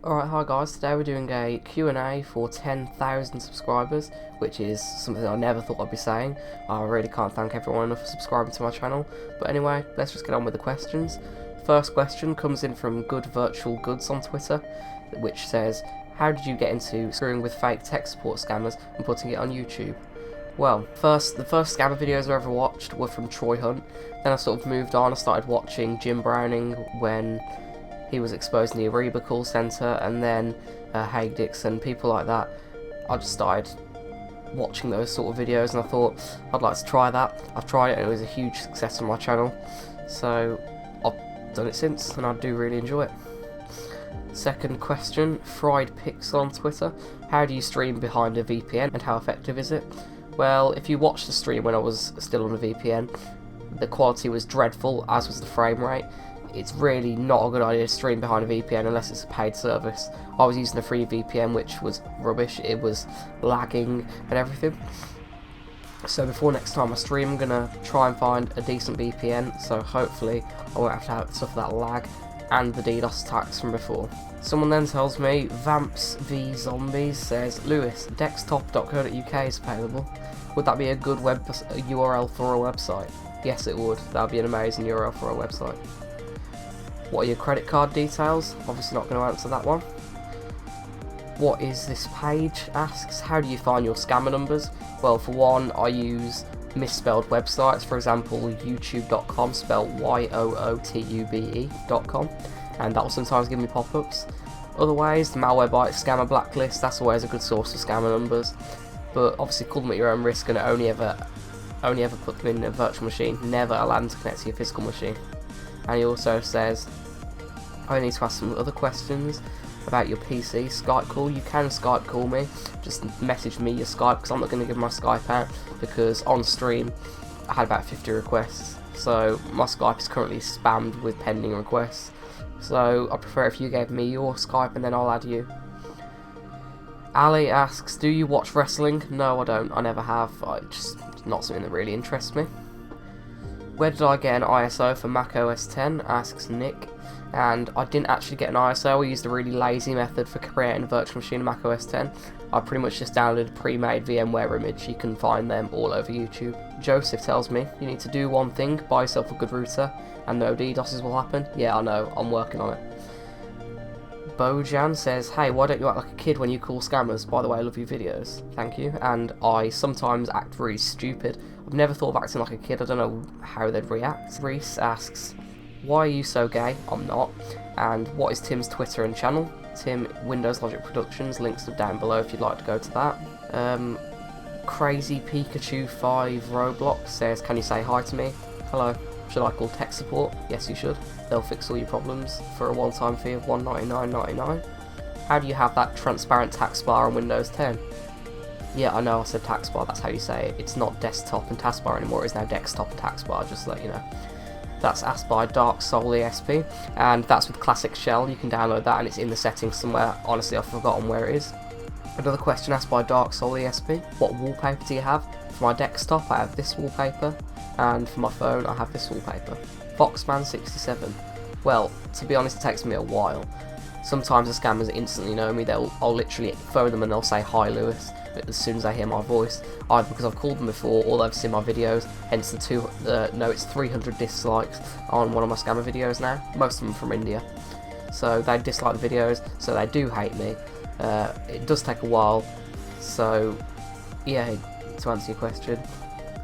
Alright, hi guys, today we're doing a Q&A for 10,000 subscribers, which is something I never thought I'd be saying. I really can't thank everyone enough for subscribing to my channel. But anyway, let's just get on with the questions. First question comes in from Good Virtual Goods on Twitter, which says, how did you get into screwing with fake tech support scammers and putting it on YouTube? Well, the first scammer videos I ever watched were from Troy Hunt. Then I sort of moved on. I started watching Jim Browning when he was exposed in the Ariba call centre, and then Haig Dixon, people like that. I just started watching those sort of videos and I thought I'd like to try that. I've tried it and it was a huge success on my channel, so I've done it since and I do really enjoy it. Second question, Fried Pixel on Twitter. How do you stream behind a VPN and how effective is it? Well, if you watch the stream when I was still on a VPN, the quality was dreadful, as was the frame rate. It's really not a good idea to stream behind a VPN unless it's a paid service. I was using a free VPN which was rubbish, it was lagging and everything. So before next time I stream, I'm going to try and find a decent VPN, so hopefully I won't have to suffer that lag and the DDoS attacks from before. Someone then tells me, Vamps v Zombies says, Lewis, desktop.co.uk is available. Would that be a good URL for a website? Yes it would, that would be an amazing URL for a website. What are your credit card details? Obviously not going to answer that one. What is this page? Asks, how do you find your scammer numbers? Well, for one, I use misspelled websites, for example youtube.com, spelled yootube.com, and that will sometimes give me pop-ups. Otherwise, the Malwarebytes scammer blacklist, that's always a good source of scammer numbers, but obviously call them at your own risk and only ever put them in a virtual machine, never allow them to connect to your physical machine. And he also says, I need to ask some other questions about your PC Skype call. You can Skype call me, just message me your Skype, because I'm not going to give my Skype out, because on stream I had about 50 requests, so my Skype is currently spammed with pending requests, so I prefer if you gave me your Skype and then I'll add you. Ali asks, do you watch wrestling? No I don't, I never have, it's not something that really interests me. Where did I get an ISO for Mac OS X? Asks Nick. And I didn't actually get an ISO, I used a really lazy method for creating a virtual machine in Mac OS X. I pretty much just downloaded a pre-made VMware image, you can find them all over YouTube. Joseph tells me, you need to do one thing, buy yourself a good router, and no DDoSes will happen. Yeah, I know, I'm working on it. Bojan says, hey, why don't you act like a kid when you call scammers? By the way, I love your videos. Thank you. And I sometimes act really stupid. I've never thought of acting like a kid, I don't know how they'd react. Reese asks, why are you so gay? I'm not. And what is Tim's Twitter and channel? Tim, Windows Logic Productions, links are down below if you'd like to go to that. Crazy Pikachu 5 Roblox says, can you say hi to me? Hello. Should I call tech support? Yes you should. They'll fix all your problems for a one-time fee of $199.99. How do you have that transparent taskbar on Windows 10? Yeah, I know I said taskbar, that's how you say it. It's not desktop and taskbar anymore, it's now desktop and taskbar, just to let you know. That's asked by Dark Soul ESP, and that's with Classic Shell. You can download that and it's in the settings somewhere. Honestly, I've forgotten where it is. Another question asked by Dark Soul ESP. What wallpaper do you have? For my desktop, I have this wallpaper, and for my phone, I have this wallpaper. Foxman67. Well, to be honest, it takes me a while. Sometimes the scammers instantly know me. I'll literally phone them and they'll say, hi Lewis, as soon as they hear my voice, either because I've called them before or they've seen my videos, hence it's 300 dislikes on one of my scammer videos now, most of them from India. So they dislike the videos, so they do hate me. It does take a while, so yeah, to answer your question,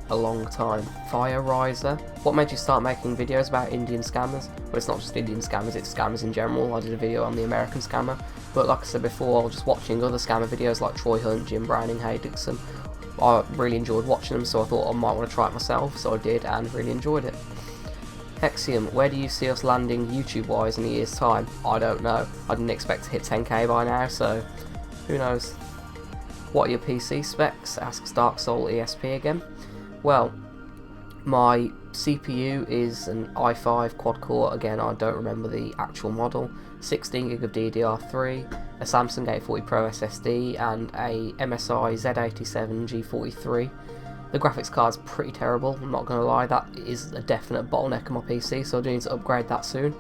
a long time. Fire Riser, what made you start making videos about Indian scammers? Well, it's not just Indian scammers, it's scammers in general. I did a video on the American scammer, but like I said before, I was just watching other scammer videos like Troy Hunt, Jim Browning, Haig Dixon. I really enjoyed watching them, so I thought I might want to try it myself, so I did and really enjoyed it. Hexium, where do you see us landing YouTube wise in a year's time? I don't know, I didn't expect to hit 10k by now, so who knows. What are your PC specs? Asks Dark Soul ESP again. Well, my CPU is an i5 quad core, again I don't remember the actual model, 16GB of DDR3, a Samsung 840 Pro SSD and a MSI Z87 G43. The graphics card's pretty terrible, I'm not going to lie, that is a definite bottleneck on my PC, so I do need to upgrade that soon.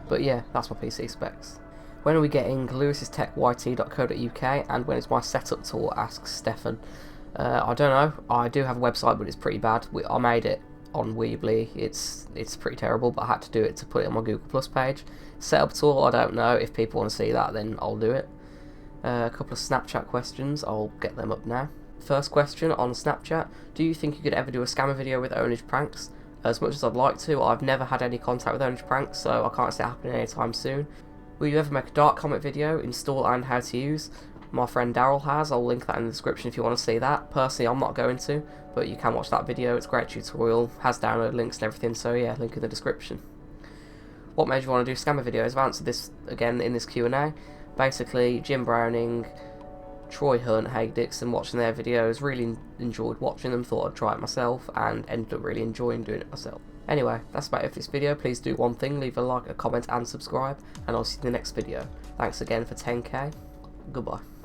But yeah, that's my PC specs. When are we getting lewistechyt.co.uk, and when is my setup tour, asks Stefan. I don't know. I do have a website, but it's pretty bad. I made it on Weebly. It's pretty terrible, but I had to do it to put it on my Google Plus page. Setup tour, I don't know. If people want to see that, then I'll do it. A couple of Snapchat questions, I'll get them up now. First question on Snapchat: do you think you could ever do a scammer video with Ownage Pranks? As much as I'd like to, I've never had any contact with Ownage Pranks, so I can't see it happening anytime soon. Will you ever make a Dark Comet video, install and how to use? My friend Daryl has. I'll link that in the description if you want to see that. Personally, I'm not going to, but you can watch that video. It's a great tutorial, has download links and everything, so yeah, link in the description. What made you want to do scammer videos? I've answered this again in this Q&A. Basically, Jim Browning, Troy Hunt, Haig Dixon, watching their videos, really enjoyed watching them, thought I'd try it myself, and ended up really enjoying doing it myself. Anyway, that's about it for this video. Please do one thing, leave a like, a comment and subscribe, and I'll see you in the next video. Thanks again for 10k. Goodbye.